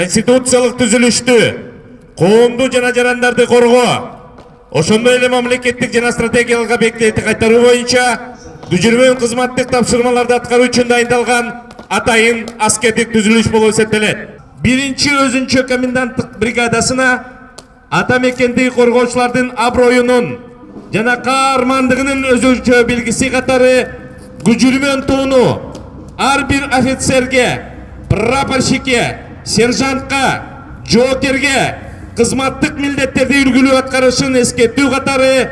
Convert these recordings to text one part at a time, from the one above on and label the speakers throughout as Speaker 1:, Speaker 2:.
Speaker 1: конституциялык түзүлүштү, коомду жана жарандарды коргоо, ошондой эле мамлекеттик жана стратегиялык объекттерди кайтаруу боюнча түзүлмөн кызматтык тапшырмаларды аткаруу үчүн дайындалган атайын аскердик түзүлүш болуп эсептелет. Биринчи өзүнчө коменданттык бригадасына ата мекенди коргоочулардын аброюнун жана каармандыгынын өзүнчө белгиси катары күчтөрүнүн тууну ар бир офицерге, прапорщикке, сержантка, жоокерге кызматтык милдеттерди үлгүлүү аткарышын эскертүү катары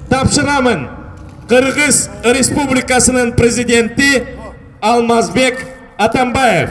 Speaker 1: тапшырамын. Кыргыз Республикасынын президенти Алмазбек Атамбаев.